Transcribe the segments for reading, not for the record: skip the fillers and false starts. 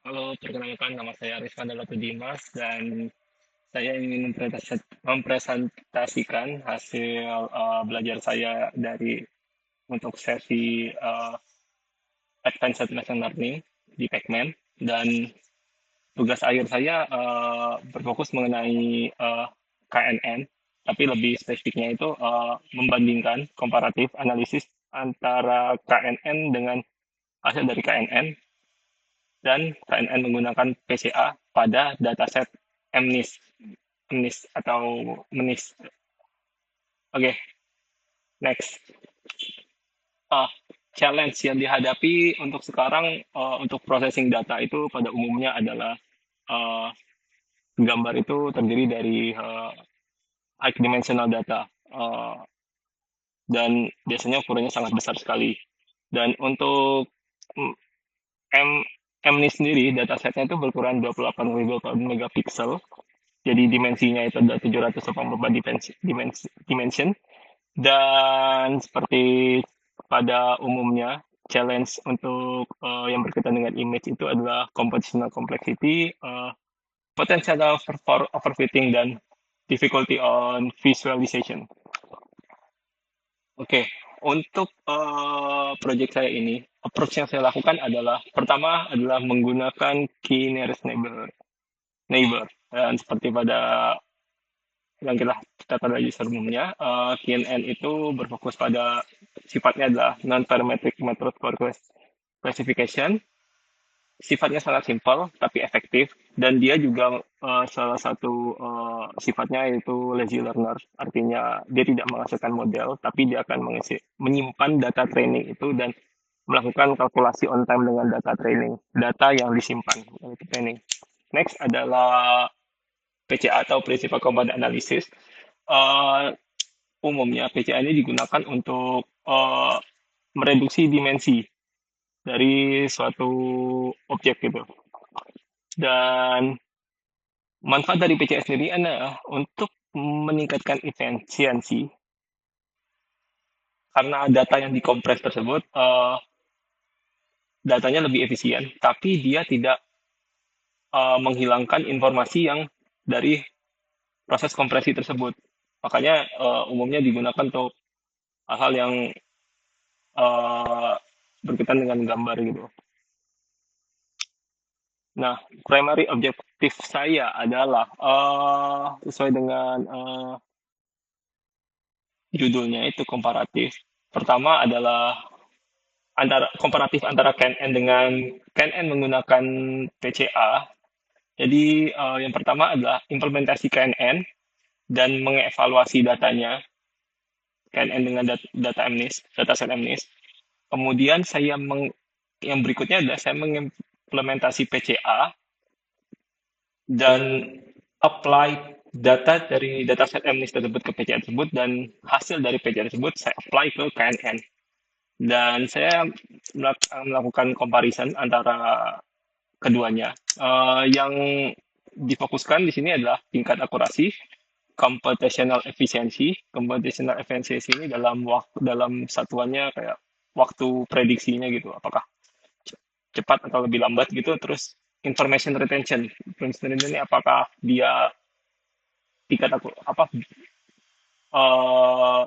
Halo, perkenalkan nama saya Rizwan Dalatu Dimas dan saya ingin mempresentasikan hasil belajar saya dari untuk sesi Advanced Machine Learning di Pacman dan tugas akhir saya berfokus mengenai KNN, tapi lebih spesifiknya itu membandingkan komparatif analisis antara KNN dengan hasil dari KNN dan KNN menggunakan PCA pada dataset MNIST, MNIST atau MENIST. Oke, next. Ah, challenge yang dihadapi untuk sekarang untuk processing data itu pada umumnya adalah uh, gambar itu terdiri dari high dimensional data dan biasanya ukurannya sangat besar sekali. Dan untuk mm, M MNIST sendiri datasetnya itu berukuran 28.000 megapiksel. Jadi dimensinya itu ada 784 dimension. Dan seperti pada umumnya, challenge untuk yang berkaitan dengan image itu adalah computational complexity, potential for overfitting, dan difficulty on visualization. Oke, untuk project saya ini, approach yang saya lakukan adalah pertama adalah menggunakan key nearest neighbor. Dan seperti pada yang kita pada user umumnya, KNN itu berfokus pada sifatnya adalah non-parametric method for classification. Sifatnya sangat simpel tapi efektif dan dia juga salah satu sifatnya yaitu lazy learner. Artinya dia tidak menghasilkan model tapi dia akan menyimpan data training itu dan melakukan kalkulasi on time dengan data training, data yang disimpan yaitu training. Next adalah PCA atau Principal Component Analysis. Uh, Umumnya PCA ini digunakan untuk mereduksi dimensi dari suatu objek gitu. Dan manfaat dari PCA sendiri adalah untuk meningkatkan efisiensi karena data yang dikompres tersebut datanya lebih efisien, tapi dia tidak menghilangkan informasi yang dari proses kompresi tersebut. Makanya umumnya digunakan untuk hal-hal yang uh, berkaitan dengan gambar gitu. Nah, primary objektif saya adalah sesuai dengan judulnya itu komparatif. Pertama adalah komparatif antara KNN dengan KNN menggunakan PCA. Jadi yang pertama adalah implementasi KNN dan mengevaluasi datanya KNN dengan data MNIST, dataset MNIST. Kemudian yang berikutnya adalah saya mengimplementasi PCA dan apply data dari dataset MNIST tersebut ke PCA tersebut dan hasil dari PCA tersebut saya apply ke KNN. Dan saya melakukan comparison antara keduanya. Yang difokuskan di sini adalah tingkat akurasi, computational efficiency. Computational efficiency ini dalam satuannya kayak waktu prediksinya gitu, apakah cepat atau lebih lambat gitu. Terus information retention. Information retention ini apakah dia tingkat aku apa uh,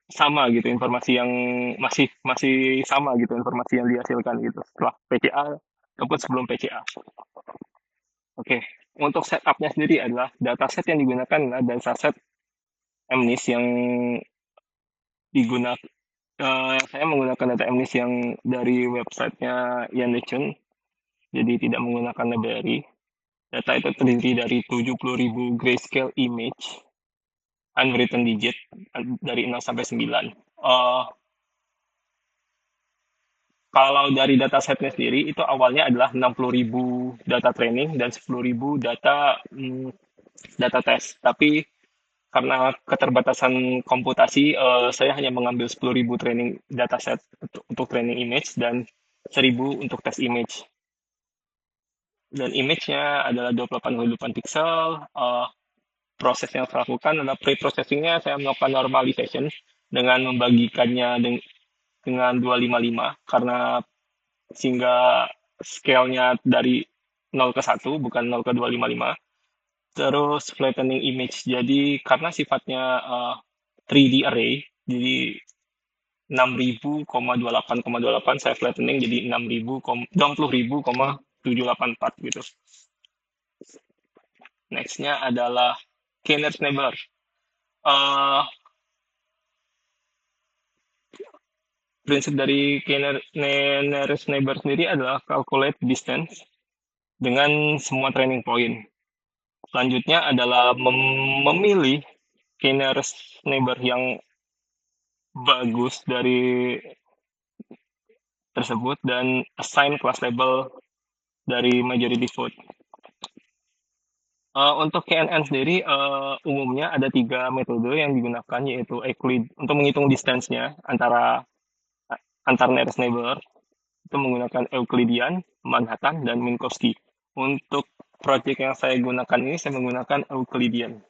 sama gitu informasi yang masih masih sama gitu informasi yang dihasilkan gitu setelah PCA ataupun sebelum PCA. Oke, untuk setupnya sendiri adalah dataset yang digunakan adalah dataset MNIST yang digunakan saya menggunakan data MNIST yang dari websitenya Yandechen, jadi tidak menggunakan library. Data itu terdiri dari 70.000 grayscale image, unwritten digit dari 0 sampai 9. Kalau dari datasetnya sendiri itu awalnya adalah 60.000 data training dan 10.000 data test. Tapi karena keterbatasan komputasi, saya hanya mengambil 10.000 training dataset untuk training image dan 1.000 untuk test image. Dan image-nya adalah 28 pixel. Proses yang saya lakukan adalah pre-processing-nya saya melakukan normalization dengan membagikannya dengan 255 karena sehingga scale-nya dari 0 ke 1, bukan 0 ke 255. Terus flattening image. Jadi karena sifatnya 3D array, jadi 6000,28,28 saya flattening jadi 60,784 gitu. Nextnya adalah k-nearest neighbor. Eh, Prinsip dari k-nearest neighbor sendiri adalah calculate distance dengan semua training point. Selanjutnya adalah memilih k-nearest neighbor yang bagus dari tersebut dan assign class label dari majority vote. Untuk KNN sendiri umumnya ada 3 metode yang digunakan, yaitu Euclid untuk menghitung distance-nya antar nearest neighbor, itu menggunakan Euclidean, Manhattan, dan Minkowski. Untuk project yang saya gunakan ini saya menggunakan Euclidean.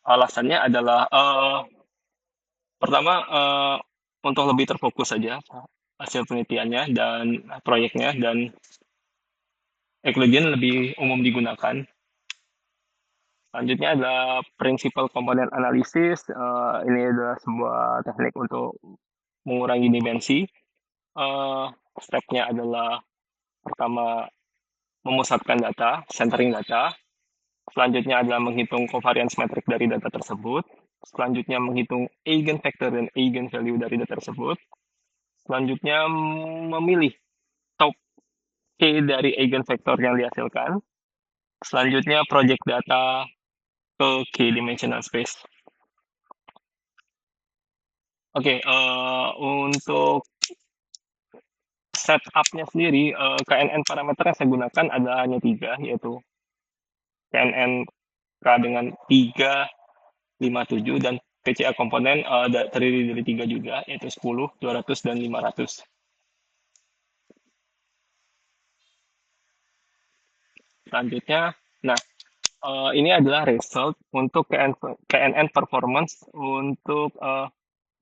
Alasannya adalah pertama untuk lebih terfokus saja hasil penelitiannya dan proyeknya, dan Euclidean lebih umum digunakan. Selanjutnya adalah principal component analysis. Ini adalah sebuah teknik untuk mengurangi dimensi. Stepnya adalah pertama memusatkan data, centering data. Selanjutnya adalah menghitung covariance metrik dari data tersebut. Selanjutnya menghitung eigenvector dan eigenvalue dari data tersebut. Selanjutnya memilih top K dari eigenvector yang dihasilkan. Selanjutnya project data ke K-dimensional space. Oke, untuk setup-nya sendiri, KNN parameter yang saya gunakan ada hanya 3, yaitu KNN K dengan 3, 5, 7, dan PCA komponen terdiri dari 3 juga, yaitu 10, 200, dan 500. Selanjutnya, nah, ini adalah result untuk KNN performance untuk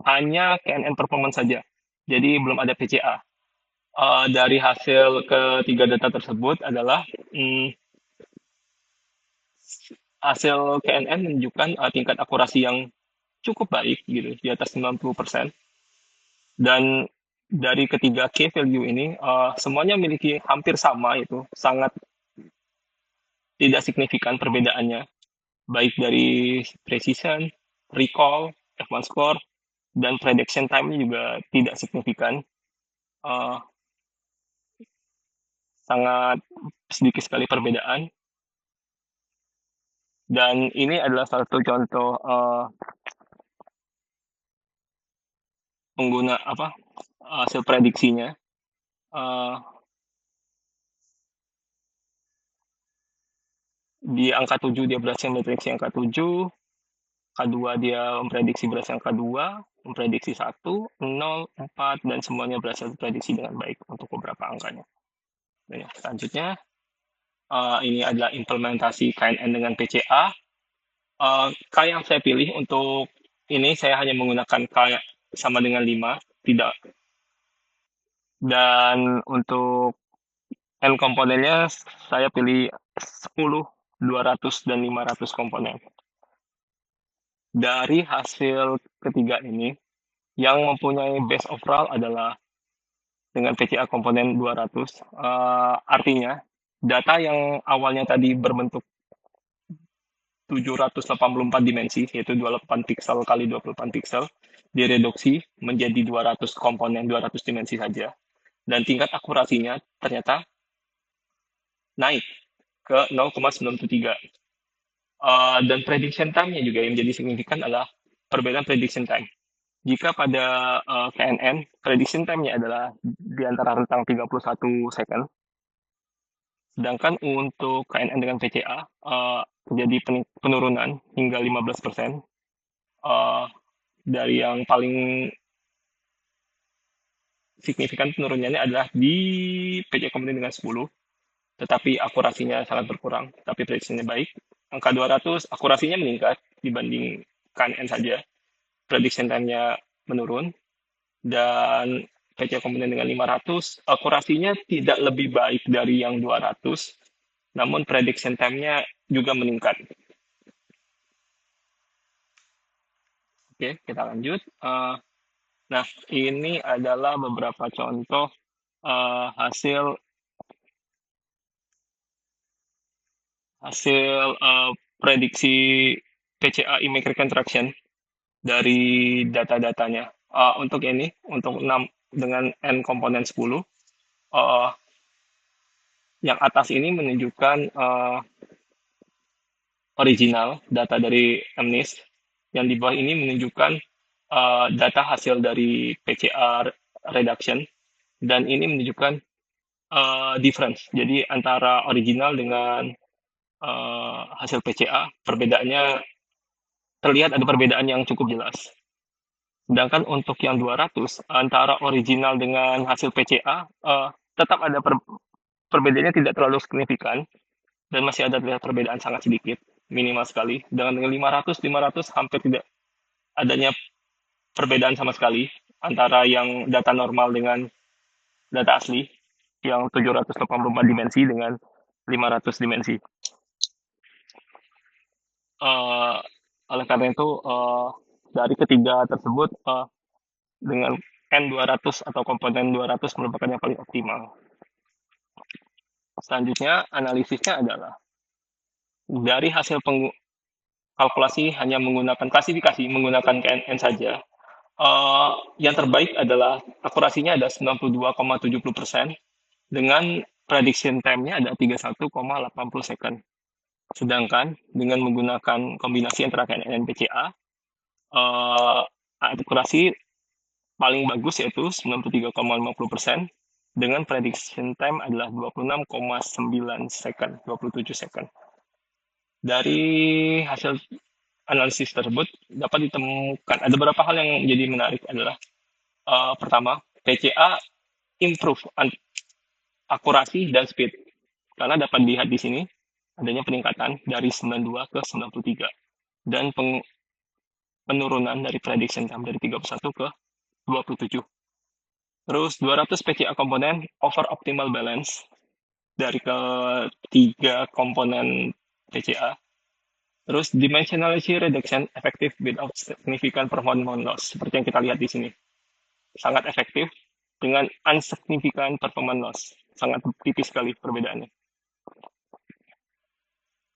hanya KNN performance saja. Jadi belum ada PCA. Dari hasil ketiga data tersebut adalah hasil KNN menunjukkan tingkat akurasi yang cukup baik gitu, di atas 90%. Dan dari ketiga key value ini semuanya memiliki hampir sama, itu sangat tidak signifikan perbedaannya, baik dari precision, recall, F1 score, dan prediction time juga tidak signifikan. Sangat sedikit sekali perbedaan. Dan ini adalah satu contoh pengguna hasil prediksinya. Di angka 7 dia berhasil memprediksi angka 7, K2 dia memprediksi berhasil angka 2, memprediksi 1, 0, 4, dan semuanya berhasil diprediksi dengan baik untuk beberapa angkanya. Dan selanjutnya, ini adalah implementasi KNN dengan PCA. K yang saya pilih untuk ini, saya hanya menggunakan K sama dengan 5, tidak. Dan untuk N komponennya saya pilih 10, 200, dan 500 komponen. Dari hasil ketiga ini, yang mempunyai base overall adalah dengan PCA komponen 200. Artinya, data yang awalnya tadi berbentuk 784 dimensi, yaitu 28 pixel kali 28 pixel, direduksi menjadi 200 komponen, 200 dimensi saja. Dan tingkat akurasinya ternyata naik ke 0,93. Dan prediction time-nya juga yang menjadi signifikan adalah perbedaan prediction time. Jika pada KNN, prediction time-nya adalah di antara rentang 31 second. Sedangkan untuk KNN dengan PCA, terjadi penurunan hingga 15%. Dari yang paling signifikan penurunannya adalah di PCA komponen dengan 10, tetapi akurasinya sangat berkurang, tapi prediksinya baik. Angka 200, akurasinya meningkat dibanding KNN saja. Prediction time-nya menurun, dan PCA komponen dengan 500, akurasinya tidak lebih baik dari yang 200, namun prediction time-nya juga meningkat. Oke, kita lanjut. Nah, ini adalah beberapa contoh hasil prediksi PCA image reconstruction dari data-datanya. Untuk ini, untuk 6 dengan N komponen 10, yang atas ini menunjukkan original data dari MNIST, yang di bawah ini menunjukkan data hasil dari PCA reduction, dan ini menunjukkan difference. Jadi antara original dengan hasil PCA, perbedaannya terlihat ada perbedaan yang cukup jelas. Sedangkan untuk yang 200, antara original dengan hasil PCA, tetap ada perbedaannya tidak terlalu signifikan, dan masih ada perbedaan sangat sedikit, minimal sekali. Dengan 500 hampir tidak adanya perbedaan sama sekali antara yang data normal dengan data asli, yang 784 dimensi dengan 500 dimensi. Oleh karena itu, dari ketiga tersebut, dengan N200 atau komponen 200 merupakan yang paling optimal. Selanjutnya, analisisnya adalah dari hasil kalkulasi hanya menggunakan klasifikasi, menggunakan KNN saja. Yang terbaik adalah akurasinya ada 92,70%, dengan prediction time-nya ada 31,80 second. Sedangkan dengan menggunakan kombinasi antara KNN dan PCA, akurasi paling bagus yaitu 93,50%, dengan prediction time adalah 26,9 second, 27 second. Dari hasil analisis tersebut dapat ditemukan ada beberapa hal yang jadi menarik adalah pertama, PCA improve akurasi dan speed, karena dapat dilihat di sini adanya peningkatan dari 92 ke 93, dan penurunan dari prediction time dari 31 ke 27. Terus 200 PCA komponen over optimal balance dari ketiga komponen PCA. Terus dimensionality reduction effective without significant performance loss, seperti yang kita lihat di sini. Sangat efektif dengan unsignificant performance loss. Sangat tipis sekali perbedaannya.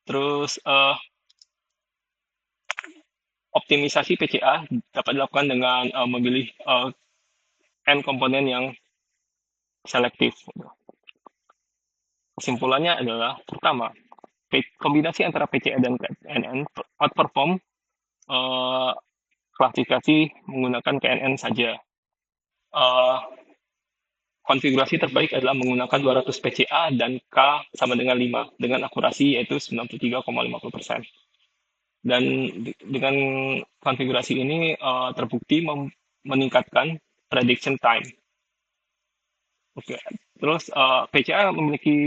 Terus optimisasi PCA dapat dilakukan dengan memilih N komponen yang selektif. Kesimpulannya adalah, pertama, kombinasi antara PCA dan KNN outperform klasifikasi menggunakan KNN saja. Konfigurasi terbaik adalah menggunakan 200 PCA dan K sama dengan 5, dengan akurasi yaitu 93,50%. Dan dengan konfigurasi ini terbukti meningkatkan prediction time. Oke, terus PCA memiliki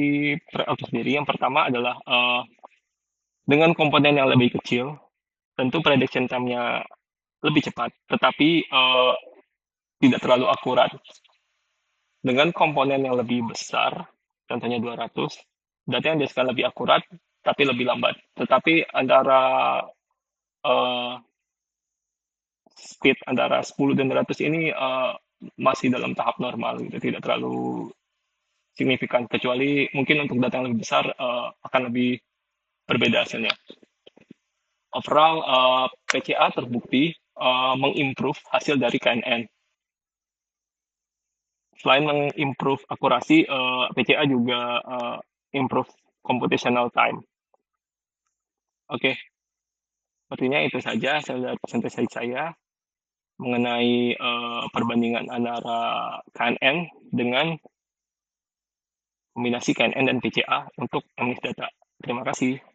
trade-off sendiri. Yang pertama adalah dengan komponen yang lebih kecil, tentu prediction time-nya lebih cepat, tetapi tidak terlalu akurat. Dengan komponen yang lebih besar, contohnya 200, data yang dihasilkan lebih akurat, tapi lebih lambat. Tetapi antara speed antara 10 dan 200 ini masih dalam tahap normal, gitu, tidak terlalu signifikan, kecuali mungkin untuk data yang lebih besar akan lebih berbeda hasilnya. Overall, PCA terbukti mengimprove hasil dari KNN. Selain mengimprove akurasi, PCA juga improve computational time. Oke, sepertinya itu saja dari presentasi saya mengenai perbandingan antara KNN dengan kombinasi KNN dan PCA untuk MNIST data. Terima kasih.